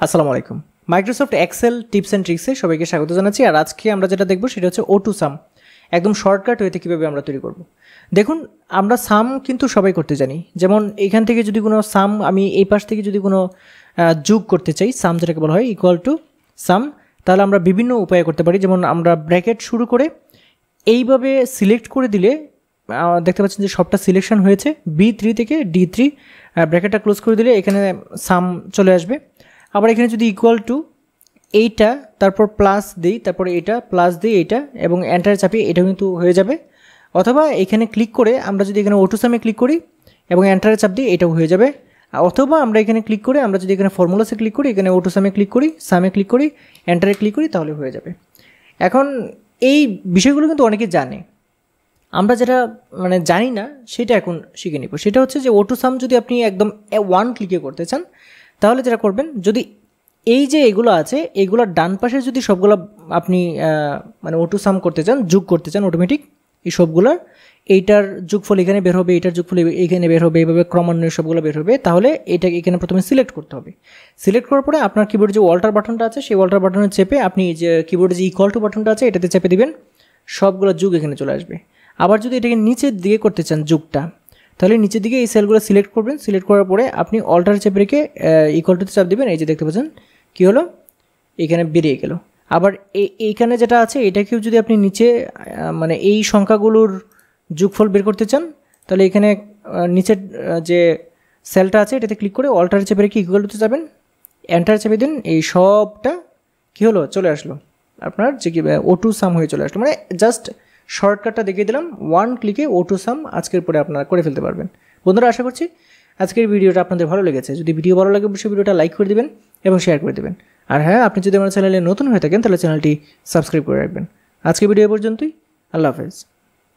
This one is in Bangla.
আসসালামু আলাইকুম। মাইক্রোসফট এক্সেল টিপস অ্যান্ড ট্রিক্সে সবাইকে স্বাগত জানাচ্ছি। আর আজকে আমরা যেটা দেখব সেটা হচ্ছে O2 সাম, একদম শর্টকাট ওয়েতে কীভাবে আমরা তৈরি করব। দেখুন, আমরা সাম কিন্তু সবাই করতে জানি। যেমন এখান থেকে যদি কোনো সাম, আমি এই পাশ থেকে যদি কোনো যোগ করতে চাই, সাম যেটাকে বলা হয় ইকুয়াল টু সাম, তাহলে আমরা বিভিন্ন উপায়ে করতে পারি। যেমন আমরা ব্র্যাকেট শুরু করে এইভাবে সিলেক্ট করে দিলে দেখতে পাচ্ছেন যে সবটা সিলেকশন হয়েছে। B3 থেকে D3 ব্র্যাকেটটা ক্লোজ করে দিলে এখানে সাম চলে আসবে। আবার এখানে যদি ইকুয়াল টু এইটা, তারপর প্লাস দিই, তারপর এটা প্লাস দিই এইটা, এবং এন্টার চাপি, এটাও কিন্তু হয়ে যাবে। অথবা এখানে ক্লিক করে আমরা যদি এখানে O2 সামে ক্লিক করি এবং এন্টারে চাপ দিই, এটাও হয়ে যাবে। অথবা আমরা এখানে ক্লিক করে আমরা যদি এখানে ফর্মুলাসে ক্লিক করি, এখানে O2 সামে ক্লিক করি, সামে ক্লিক করি, এন্টারে ক্লিক করি, তাহলে হয়ে যাবে। এখন এই বিষয়গুলো কিন্তু অনেকে জানে, আমরা যেটা জানি না সেটা এখন শিখে নিব। সেটা হচ্ছে যে O2 সাম যদি আপনি একদম ওয়ান ক্লিকে করতে চান, তাহলে যেটা করবেন, যদি এই যে এগুলো আছে এগুলোর ডান পাশে যদি সবগুলো আপনি O2 সাম করতে চান, যোগ করতে চান অটোমেটিক, এই সবগুলোর এইটার যোগফল এখানে বের হবে, এইটার যোগফল এইখানে বের হবে, এইভাবে ক্রমান্বয়ে সবগুলো বের হবে। তাহলে এটাকে এখানে প্রথমে সিলেক্ট করতে হবে। সিলেক্ট করার পরে আপনার কিবোর্ডে যে অল্টার বাটনটা আছে, সেই অল্টার বাটনে চেপে আপনি যে কিবোর্ডে যে ইকুয়াল টু বাটনটা আছে এটাতে চেপে দিবেন, সবগুলো যোগ এখানে চলে আসবে। আবার যদি এটাকে নিচের দিকে করতে চান যোগটা, তাহলে নিচের দিকে এই সেলগুলো সিলেক্ট করবেন। সিলেক্ট করার পরে আপনি অল্টার চেপে রেখে ইকুয়াল টুতে চাপ দেবেন। এই যে দেখতে পাচ্ছেন কী হলো, এখানে বেরিয়ে গেল। আবার এইখানে যেটা আছে এটাকেও যদি আপনি নিচে এই সংখ্যাগুলোর যোগফল বের করতে চান, তাহলে এখানে নিচের যে সেলটা আছে এটাতে ক্লিক করে অল্টার চেপে রেখে ইকুয়াল টুতে যাবেন, এন্টার চেপে দিন, এই সবটা কী হলো, চলে আসলো আপনার যে কি O2 সাম হয়ে চলে আসলো। জাস্ট শর্টকাটটা দেখিয়ে দিলাম, ওয়ান ক্লিকে O2 সাম আজকের পরে আপনারা করে ফেলতে পারবেন। বন্ধুরা, আশা করছি আজকের ভিডিওটা আপনাদের ভালো লেগেছে। যদি ভিডিও ভালো লাগে অবশ্যই ভিডিওটা লাইক করে দেবেন এবং শেয়ার করে দেবেন। আর হ্যাঁ, আপনি যদি আমার চ্যানেলে নতুন হয়ে থাকেন তাহলে চ্যানেলটি সাবস্ক্রাইব করে রাখবেন। আজকের ভিডিও পর্যন্তই, আল্লাহ হাফেজ।